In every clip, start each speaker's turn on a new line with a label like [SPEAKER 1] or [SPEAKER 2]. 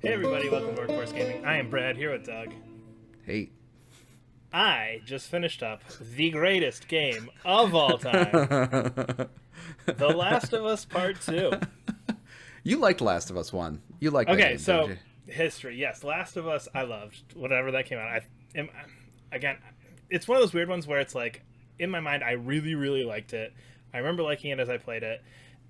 [SPEAKER 1] Hey everybody, welcome to Workforce Gaming. I am Brad, here with Doug.
[SPEAKER 2] Hey.
[SPEAKER 1] I just finished up the greatest game of all time, The Last of Us Part 2.
[SPEAKER 2] You liked Last of Us 1. You liked that
[SPEAKER 1] Okay,
[SPEAKER 2] game, didn't
[SPEAKER 1] so
[SPEAKER 2] you?
[SPEAKER 1] history. Yes, Last of Us, I loved. Whatever that came out. Am, again, it's one of those weird ones where it's like, in my mind, I really, really liked it. I remember liking it as I played it,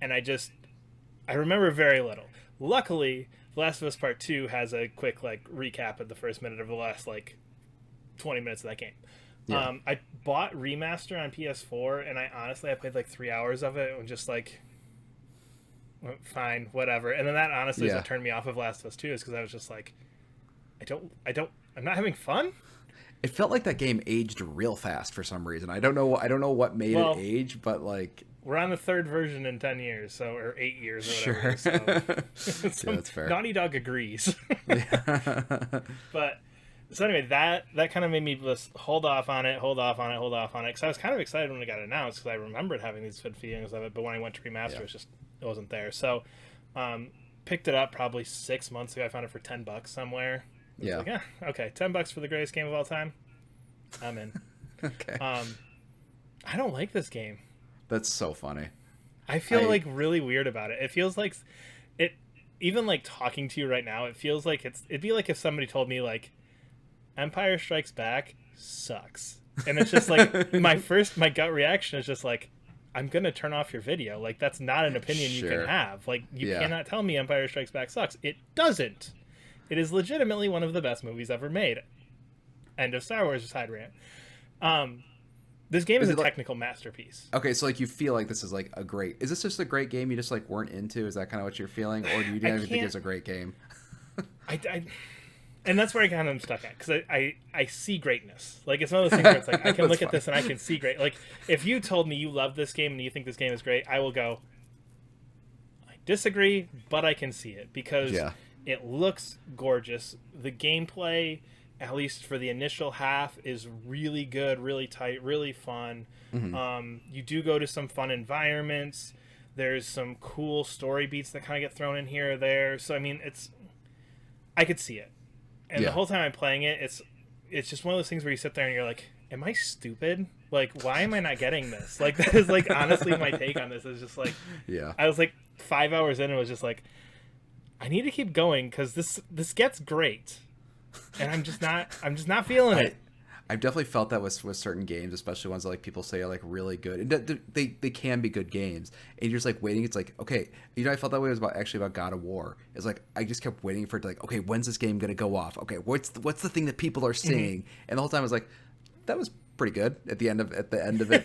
[SPEAKER 1] and I remember very little. Luckily, The Last of Us Part 2 has a quick, recap of the first minute of the last, 20 minutes of that game.
[SPEAKER 2] Yeah.
[SPEAKER 1] I bought Remaster on PS4, and I played 3 hours of it and just fine, whatever. And then that honestly is
[SPEAKER 2] Yeah.
[SPEAKER 1] what turned me off of Last of Us 2, is because I was just like, I'm not having fun.
[SPEAKER 2] It felt like that game aged real fast for some reason. I don't know what made
[SPEAKER 1] Well,
[SPEAKER 2] it age, but like
[SPEAKER 1] we're on the third version in 10 years, or 8 years or
[SPEAKER 2] sure.
[SPEAKER 1] whatever. So
[SPEAKER 2] Yeah, that's fair.
[SPEAKER 1] Naughty Dog agrees.
[SPEAKER 2] Yeah.
[SPEAKER 1] But so anyway, that kind of made me just hold off on it, because I was kind of excited when it got announced, because I remembered having these good feelings of it, but when I went to remaster,
[SPEAKER 2] Yeah.
[SPEAKER 1] it wasn't there. So picked it up probably 6 months ago. I found it for $10 somewhere. I was
[SPEAKER 2] Yeah.
[SPEAKER 1] like, yeah, okay, $10 for the greatest game of all time. I'm in.
[SPEAKER 2] Okay.
[SPEAKER 1] I don't like this game.
[SPEAKER 2] That's so funny.
[SPEAKER 1] I feel
[SPEAKER 2] I
[SPEAKER 1] really weird about it. It feels like it, even talking to you right now, it feels like it'd be like if somebody told me Empire Strikes Back sucks. And it's just my gut reaction is just I'm going to turn off your video. That's not an opinion you can
[SPEAKER 2] Sure.
[SPEAKER 1] have. You
[SPEAKER 2] Yeah.
[SPEAKER 1] cannot tell me Empire Strikes Back sucks. It doesn't. It is legitimately one of the best movies ever made. End of Star Wars side rant. This game is a
[SPEAKER 2] it like
[SPEAKER 1] technical masterpiece.
[SPEAKER 2] Okay, so you feel like this is a great. Is this just a great game you just weren't into? Is that kind of what you're feeling, or do you even think it's a great game?
[SPEAKER 1] And that's where I kind of am stuck at, because I see greatness. It's one of those things where it's I can look at this and I can see great. If you told me you love this game and you think this game is great, I will go, I disagree, but I can see it, because
[SPEAKER 2] Yeah.
[SPEAKER 1] it looks gorgeous. The gameplay, at least for the initial half, is really good, really tight, really fun. You do go to some fun environments. There's some cool story beats that kind of get thrown in here or there. So I could see it. And the whole time I'm playing it, it's just one of those things where you sit there and you're like, am I stupid? Why am I not getting this? That is honestly my take on this, is just
[SPEAKER 2] Yeah.
[SPEAKER 1] I was 5 hours in and was just I need to keep going, because this gets great. And I'm just not feeling it.
[SPEAKER 2] I've definitely felt that with certain games, especially ones that people say are really good, and they can be good games, and you're just waiting. It's okay, I felt that way was about God of War. It's I just kept waiting for it to okay, when's this game gonna go off? Okay, what's the thing that people are seeing? And the whole time I was that was pretty good at the end of it,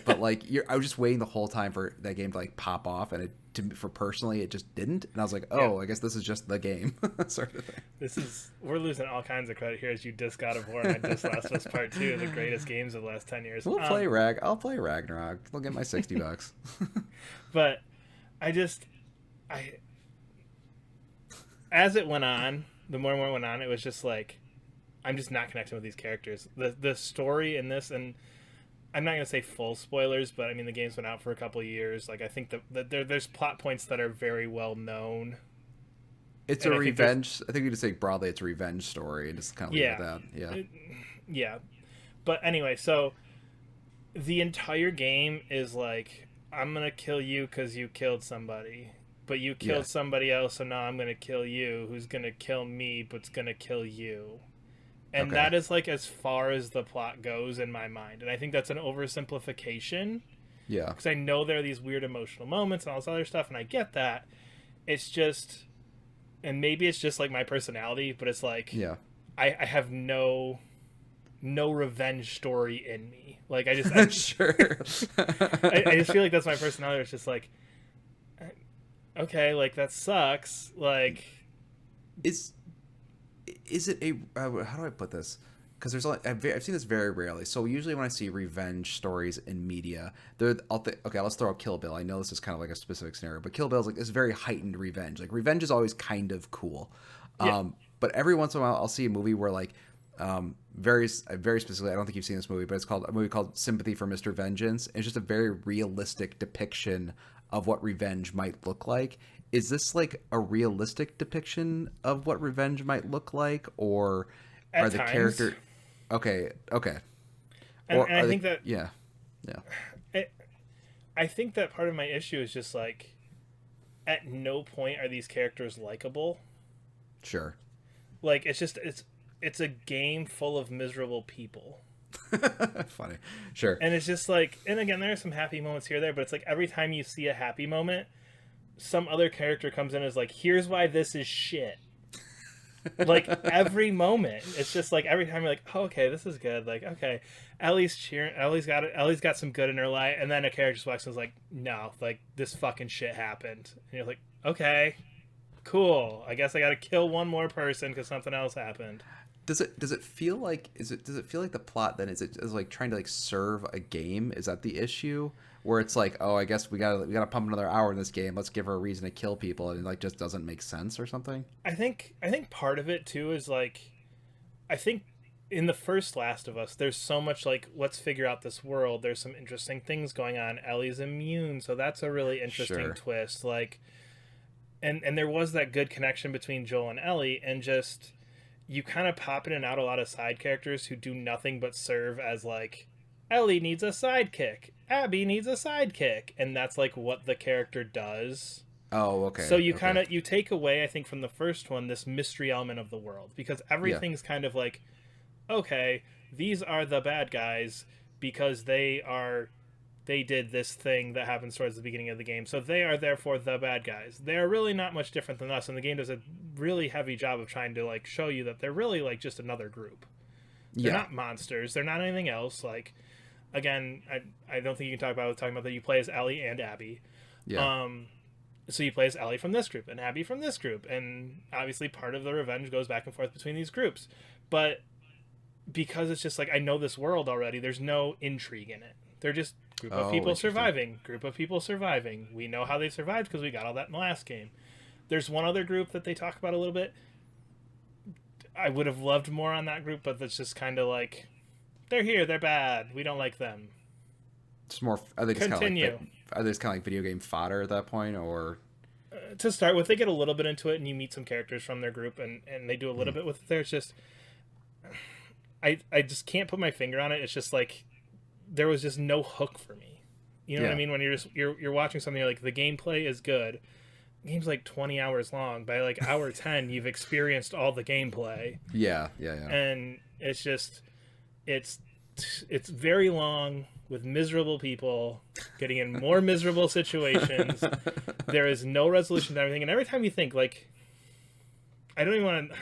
[SPEAKER 2] but I was just waiting the whole time for that game to pop off, and for personally it just didn't, and I was
[SPEAKER 1] Yeah.
[SPEAKER 2] I guess this is just the game sort of thing.
[SPEAKER 1] We're losing all kinds of credit here, as you diss God of War and I diss Last of Us Part 2, the greatest games of the last 10 years.
[SPEAKER 2] I'll play Ragnarok. I'll get my $60.
[SPEAKER 1] But I as it went on, the more and more it went on, it was just I'm just not connecting with these characters. The story in this, and I'm not gonna say full spoilers, but I mean the game's been out for a couple of years. I think that there's plot points that are very well known.
[SPEAKER 2] It's
[SPEAKER 1] And
[SPEAKER 2] a
[SPEAKER 1] I think
[SPEAKER 2] revenge. I think you just say broadly, it's a revenge story, and just kind of leave it at that. Yeah,
[SPEAKER 1] Yeah. But anyway, so the entire game is I'm gonna kill you because you killed somebody, but you killed
[SPEAKER 2] Yeah.
[SPEAKER 1] somebody else, so now I'm gonna kill you, who's gonna kill me, but's gonna kill you. And
[SPEAKER 2] Okay.
[SPEAKER 1] that is as far as the plot goes in my mind. And I think that's an oversimplification,
[SPEAKER 2] yeah,
[SPEAKER 1] because I know there are these weird emotional moments and all this other stuff, and I get that. It's just, and maybe it's just my personality, but it's
[SPEAKER 2] yeah.
[SPEAKER 1] I have no revenge story in me. I
[SPEAKER 2] Sure.
[SPEAKER 1] I just feel like that's my personality. It's just okay, that sucks.
[SPEAKER 2] Is it a how do I put this? Because I've seen this very rarely. So usually when I see revenge stories in media, okay, let's throw out Kill Bill. I know this is kind of a specific scenario, but Kill Bill is this very heightened revenge. Revenge is always kind of cool.
[SPEAKER 1] Yeah.
[SPEAKER 2] But every once in a while I'll see a movie where very specifically, I don't think you've seen this movie, but it's called a movie called Sympathy for Mr. Vengeance. And it's just a very realistic depiction of what revenge might look like. Is this like a realistic depiction of what revenge might look like, or
[SPEAKER 1] At
[SPEAKER 2] are the
[SPEAKER 1] times.
[SPEAKER 2] character okay, okay, or
[SPEAKER 1] And I
[SPEAKER 2] are they
[SPEAKER 1] think that
[SPEAKER 2] yeah, yeah,
[SPEAKER 1] it, I think that part of my issue is just like at no point are these characters likable.
[SPEAKER 2] sure.
[SPEAKER 1] Like it's a game full of miserable people.
[SPEAKER 2] Funny, sure.
[SPEAKER 1] And it's just like, and again, there are some happy moments here or there, but it's like every time you see a happy moment, some other character comes in and is like, here's why this is shit. Like every moment, it's just like every time you're like, oh, okay, this is good. Like, okay, Ellie's cheering. Ellie's got it. Ellie's got some good in her life, and then a character just walks and is like, no, like this fucking shit happened, and you're like, okay, cool. I guess I got to kill one more person because something else happened.
[SPEAKER 2] Does it feel like does it feel like the plot then is like trying to like serve a game? Is that the issue? Where it's like, oh, I guess we gotta pump another hour in this game. Let's give her a reason to kill people, and it like just doesn't make sense or something.
[SPEAKER 1] I think part of it too is like, I think in the first Last of Us, there's so much like, let's figure out this world. There's some interesting things going on. Ellie's immune, so that's a really interesting
[SPEAKER 2] Sure.
[SPEAKER 1] twist. Like, and there was that good connection between Joel and Ellie, and just you kind of pop in and out a lot of side characters who do nothing but serve as like, Ellie needs a sidekick, Abby needs a sidekick, and that's like what the character does.
[SPEAKER 2] Oh, okay.
[SPEAKER 1] So you
[SPEAKER 2] Okay.
[SPEAKER 1] kind of you take away, I think, from the first one this mystery element of the world, because
[SPEAKER 2] Yeah.
[SPEAKER 1] everything's kind of like, okay, these are the bad guys because they did this thing that happens towards the beginning of the game. So they are therefore the bad guys. They are really not much different than us, and the game does a really heavy job of trying to like show you that they're really like just another group. They're
[SPEAKER 2] Yeah.
[SPEAKER 1] not monsters. They're not anything else. Like, again, I don't think you can talking about that you play as Ellie and Abby.
[SPEAKER 2] Yeah.
[SPEAKER 1] So you play as Ellie from this group and Abby from this group, and obviously part of the revenge goes back and forth between these groups. But because it's just like, I know this world already, there's no intrigue in it. They're just group of
[SPEAKER 2] Oh,
[SPEAKER 1] people
[SPEAKER 2] interesting.
[SPEAKER 1] surviving, group of people surviving. We know how they survived because we got all that in the last game. There's one other group that they talk about a little bit. I would have loved more on that group, but that's just kind of like, they're here, they're bad, we don't like them.
[SPEAKER 2] It's more. Are they just kind of
[SPEAKER 1] Continue.
[SPEAKER 2] like? Are they just kind of like video game fodder at that point, or?
[SPEAKER 1] To start with, they get a little bit into it, and you meet some characters from their group, and they do a little bit with it there. It's just, I just can't put my finger on it. It's just like, there was just no hook for me. You know what I
[SPEAKER 2] Yeah.
[SPEAKER 1] mean? When you're watching something, you're like, the gameplay is good. The game's like 20 hours long. By like hour 10, you've experienced all the gameplay,
[SPEAKER 2] Yeah. Yeah. Yeah.
[SPEAKER 1] and it's just, it's it's very long with miserable people getting in more miserable situations. There is no resolution to everything, and every time you think like, I don't even want to.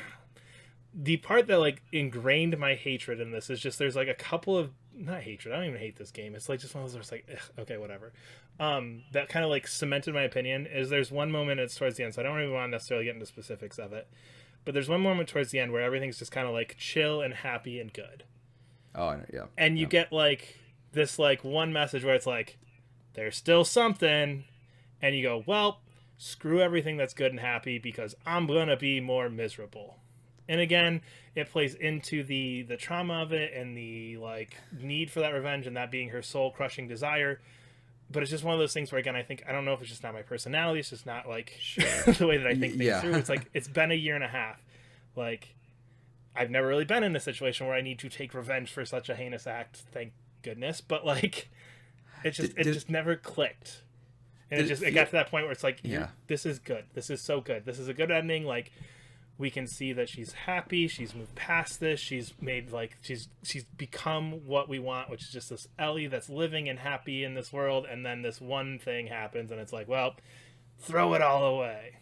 [SPEAKER 1] The part that like ingrained my hatred in this is just, there's like a couple of, not hatred, I don't even hate this game. It's like just one of those where it's like, ugh, okay, whatever. That kind of like cemented my opinion is, there's one moment, it's towards the end, so I don't really want to necessarily get into specifics of it, but there's one moment towards the end where everything's just kind of like chill and happy and good,
[SPEAKER 2] Oh, I know. Yeah.
[SPEAKER 1] and you
[SPEAKER 2] Yeah.
[SPEAKER 1] get like this like one message where it's like, there's still something, and you go, well, screw everything that's good and happy because I'm gonna be more miserable. And again, it plays into the trauma of it and the like need for that revenge, and that being her soul crushing desire. But it's just one of those things where, again, I think, I don't know if it's just not my personality, it's just not like the way that I think things
[SPEAKER 2] Yeah.
[SPEAKER 1] through. It's like, it's been a year and a half, like I've never really been in a situation where I need to take revenge for such a heinous act, thank goodness. But like, it just
[SPEAKER 2] Did-
[SPEAKER 1] it just never clicked, and
[SPEAKER 2] did it
[SPEAKER 1] it
[SPEAKER 2] feel-
[SPEAKER 1] got to that point where it's like,
[SPEAKER 2] Yeah.
[SPEAKER 1] this is good, this is so good, this is a good ending. Like, we can see that she's happy, she's moved past this, she's made like, she's become what we want, which is just this Ellie that's living and happy in this world. And then this one thing happens, and it's like, well, throw it all away.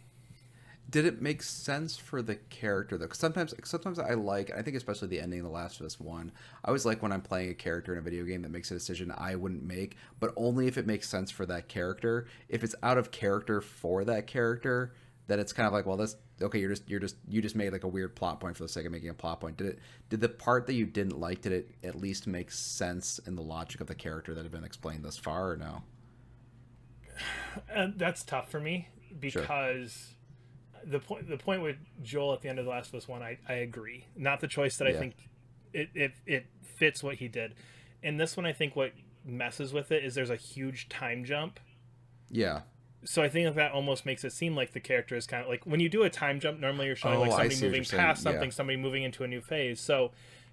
[SPEAKER 2] Did it make sense for the character though? Because sometimes I like, I think especially the ending of The Last of Us One. I always like when I'm playing a character in a video game that makes a decision I wouldn't make, but only if it makes sense for that character. If it's out of character for that character, then it's kind of like, well, that's okay. You just made like a weird plot point for the sake of making a plot point. Did the part that you didn't like, did it at least make sense in the logic of the character that had been explained thus far, or no?
[SPEAKER 1] That's tough for me because the point with Joel at the end of The Last of Us One, I agree. Not the choice that I
[SPEAKER 2] Yeah.
[SPEAKER 1] think it fits what he did. In this one, I think what messes with it is there's a huge time jump.
[SPEAKER 2] Yeah.
[SPEAKER 1] so I think that almost makes it seem like the character is kind of like when you do a time jump, normally you're showing like somebody moving past something, somebody moving into a new phase. So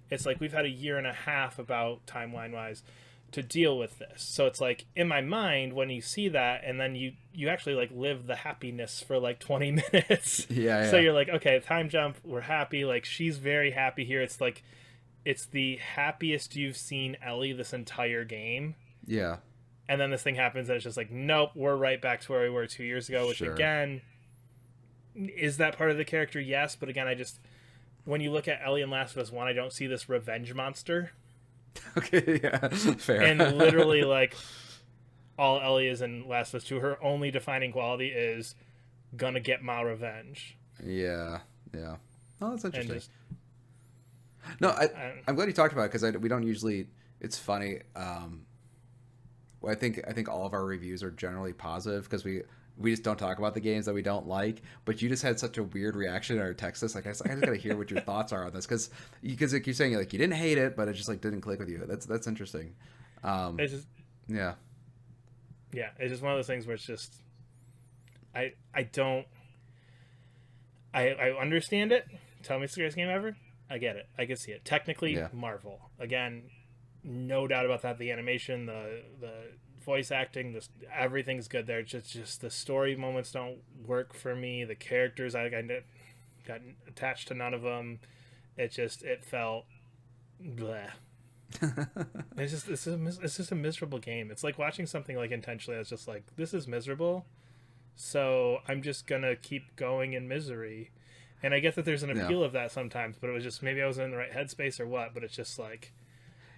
[SPEAKER 1] it's like we've had a year and a half about timeline wise to deal with this. So it's like in my mind when you see that and then you actually like live the happiness for like 20 minutes.
[SPEAKER 2] Yeah.
[SPEAKER 1] So you're like, okay, time jump, we're happy. Like she's very happy here. It's like it's the happiest you've seen Ellie this entire game.
[SPEAKER 2] Yeah.
[SPEAKER 1] And then this thing happens and it's just like, nope, we're right back to where we were 2 years ago, which again, is that part of the character? Yes. But again, when you look at Ellie in Last of Us 1, I don't see this revenge monster.
[SPEAKER 2] Okay, yeah, fair.
[SPEAKER 1] And literally, like, all Ellie is in Last of Us 2, her only defining quality is gonna get my revenge.
[SPEAKER 2] Yeah. Oh, that's interesting. No, I'm glad you talked about it because we don't usually. It's funny. I think all of our reviews are generally positive because we just don't talk about the games that we don't like. But you just had such a weird reaction in our text us. Like I just gotta hear what your thoughts are on this because like you're saying like you didn't hate it, but it just like didn't click with you. That's interesting.
[SPEAKER 1] It's just
[SPEAKER 2] yeah.
[SPEAKER 1] It's just one of those things where it's just I understand it. Tell me it's the greatest game ever. I get it. I can see it. Technically, Marvel. Again, no doubt about that. The animation, the voice acting, everything's good there. Just the story moments don't work for me. The characters, I got attached to none of them. It felt bleh. It's just a miserable game. It's like watching something like intentionally that's just like, this is miserable, so I'm just gonna keep going in misery. And I get that there's an appeal of that sometimes, but it was just maybe I was in the right headspace or what. But it's just like,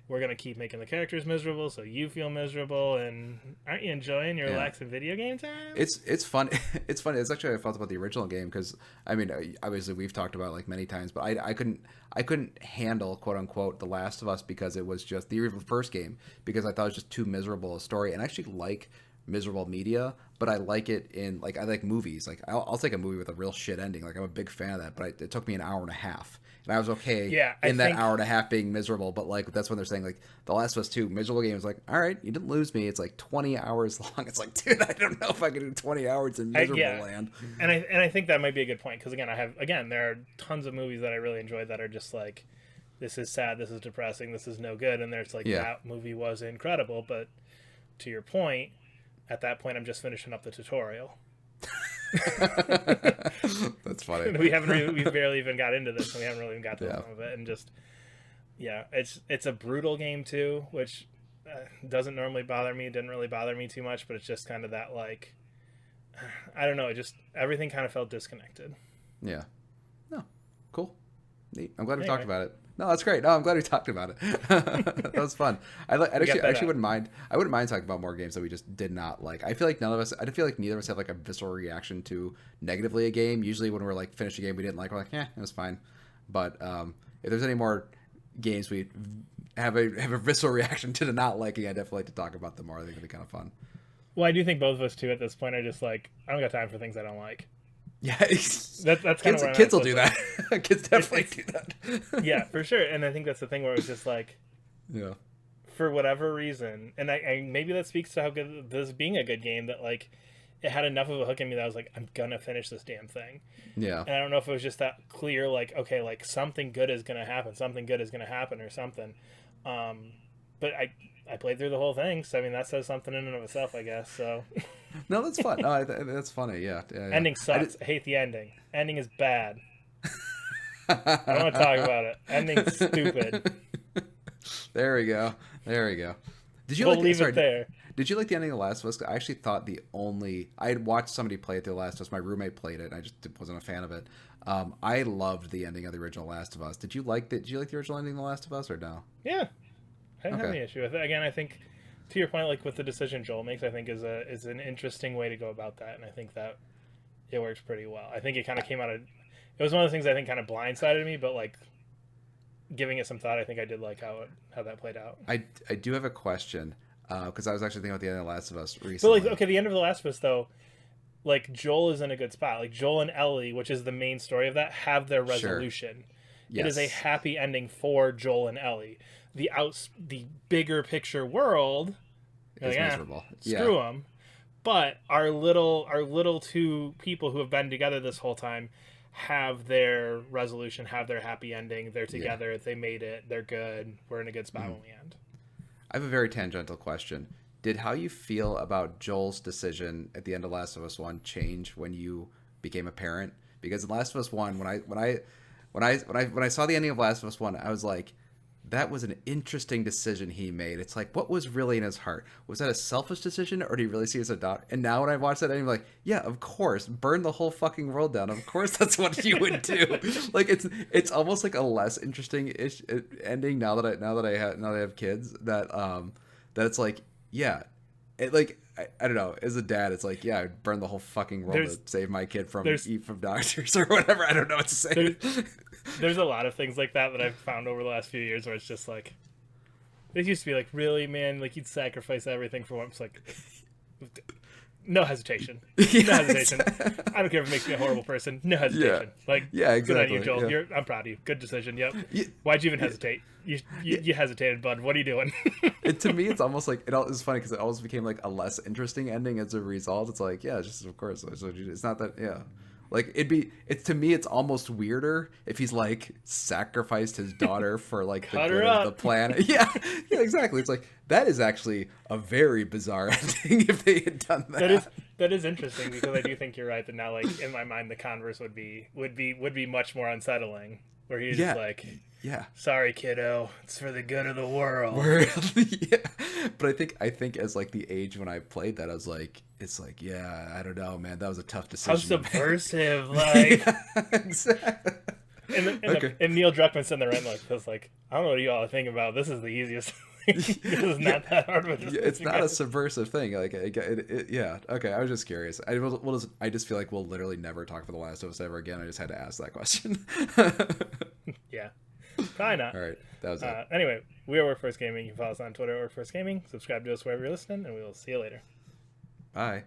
[SPEAKER 1] we're gonna keep making the characters miserable, so you feel miserable, and aren't you enjoying your relaxing video game time?
[SPEAKER 2] It's fun. It's funny. It's actually how I felt about the original game because I mean, obviously we've talked about it like many times, but I couldn't handle quote unquote The Last of Us because it was just the first game because I thought it was just too miserable a story, and I actually like miserable media, but I like it in like I like movies. Like I'll take a movie with a real shit ending. Like I'm a big fan of that, but it took me an hour and a half. And I was okay that hour and a half being miserable, but like that's when they're saying like The Last of Us 2 miserable game is like, all right, you didn't lose me. It's like 20 hours long. It's like, dude, I don't know if I can do 20 hours in miserable land.
[SPEAKER 1] And I think that might be a good point because again there are tons of movies that I really enjoyed that are just like, this is sad, this is depressing, this is no good, and there's like that movie was incredible, but to your point, at that point I'm just finishing up the tutorial.
[SPEAKER 2] That's funny.
[SPEAKER 1] We barely even got into this, and we haven't really even got to some of it, and just it's a brutal game too, which doesn't normally bother me. Didn't really bother me too much, but it's just kind of that like, I don't know, it just everything kind of felt disconnected.
[SPEAKER 2] Yeah. No. Cool. Neat. I'm glad we talked about it. No, that's great. No, I'm glad we talked about it. That was fun. I actually wouldn't mind. I wouldn't mind talking about more games that we just did not like. I feel like neither of us have like a visceral reaction to negatively a game. Usually when we're like finished a game we didn't like, we're like, it was fine. But if there's any more games we have a visceral reaction to not liking, I definitely like to talk about them more. I think it'd be kind of fun.
[SPEAKER 1] Well, I do think both of us too at this point are just like, I don't got time for things I don't like.
[SPEAKER 2] Yeah,
[SPEAKER 1] that's kind of
[SPEAKER 2] kids will do that. Kids definitely do that.
[SPEAKER 1] Yeah, for sure. And I think that's the thing where it's just like, for whatever reason, and I maybe that speaks to how good this being a good game, that like it had enough of a hook in me that I was like, I'm gonna finish this damn thing.
[SPEAKER 2] Yeah.
[SPEAKER 1] And I don't know if it was just that clear, like, okay, like something good is gonna happen, or something. But I played through the whole thing, so I mean that says something in and of itself, I guess. So.
[SPEAKER 2] No, that's fun. No, that's funny. Yeah.
[SPEAKER 1] Ending sucks. I hate the ending. Ending is bad. I don't want to talk about it. Ending's stupid.
[SPEAKER 2] There we go. Did you
[SPEAKER 1] leave it there.
[SPEAKER 2] Did you like the ending of The Last of Us? I actually thought I had watched somebody play it, The Last of Us. My roommate played it, and I just wasn't a fan of it. I loved the ending of the original Last of Us. Did you like the original ending of The Last of Us, or no?
[SPEAKER 1] Yeah. I didn't have any issue with it. Again, I think, to your point, like with the decision Joel makes, I think is an interesting way to go about that, and I think that it works pretty well. I think it kind of came out of, it was one of the things I think kind of blindsided me, but like giving it some thought, I think I did like how that played out.
[SPEAKER 2] I do have a question because I was actually thinking about the end of The Last of Us recently.
[SPEAKER 1] But like, okay, the end of The Last of Us though, like Joel is in a good spot. Like Joel and Ellie, which is the main story of that, have their resolution. Sure. Yes. It is a happy ending for Joel and Ellie. The bigger picture world is
[SPEAKER 2] miserable.
[SPEAKER 1] Screw them. But our little two people who have been together this whole time have their resolution, have their happy ending. They're together. They made it. They're good. We're in a good spot when we end.
[SPEAKER 2] I have a very tangential question. Did how you feel about Joel's decision at the end of Last of Us 1 change when you became a parent? Because in Last of Us 1, when I saw the ending of Last of Us 1, I was like, that was an interesting decision he made. It's like, what was really in his heart? Was that a selfish decision, or did he really see it as a daughter? And now when I watch that, I'm like, yeah, of course, burn the whole fucking world down. Of course, that's what you would do. Like, it's almost like a less interesting ending now that I have kids. That it's like, yeah, it like. I don't know. As a dad, it's like, yeah, I'd burn the whole fucking world to save my kid from doctors or whatever. I don't know what to say.
[SPEAKER 1] There's a lot of things like that I've found over the last few years where it's just like, it used to be like, really, man, like you'd sacrifice everything for one. It's like, no hesitation. No hesitation. I don't care if it makes me a horrible person. No hesitation. Like,
[SPEAKER 2] exactly.
[SPEAKER 1] Good on you, Joel. I'm proud of you. Good decision. Yep. Why'd you even hesitate? You hesitated, bud. What are you doing?
[SPEAKER 2] To me, it's almost like it's funny because it always became like a less interesting ending as a result. It's like, yeah, just of course. It's not that, yeah. Like to me, it's almost weirder if he's like sacrificed his daughter for like the good of the planet. Yeah, exactly. It's like that is actually a very bizarre ending if they had done that.
[SPEAKER 1] That is interesting because I do think you're right that now, like in my mind, the converse would be much more unsettling, where he's just like,
[SPEAKER 2] yeah,
[SPEAKER 1] sorry, kiddo, it's for the good of the world.
[SPEAKER 2] Yeah, but I think as like the age when I played that, I was like, it's like, yeah, I don't know, man, that was a tough decision.
[SPEAKER 1] How subversive, like.
[SPEAKER 2] Yeah, exactly.
[SPEAKER 1] And Neil Druckmann sitting there and like, I don't know what you all think about. This is the easiest. This is not that hard of a decision.
[SPEAKER 2] It's not a subversive thing. Like, yeah. Okay, I was just curious. I just feel like we'll literally never talk for The Last of Us ever again. I just had to ask that question.
[SPEAKER 1] Yeah. Probably not.
[SPEAKER 2] All right, that was it.
[SPEAKER 1] Anyway, we are Work First Gaming. You can follow us on Twitter at Work First Gaming. Subscribe to us wherever you're listening, and we will see you later.
[SPEAKER 2] Bye.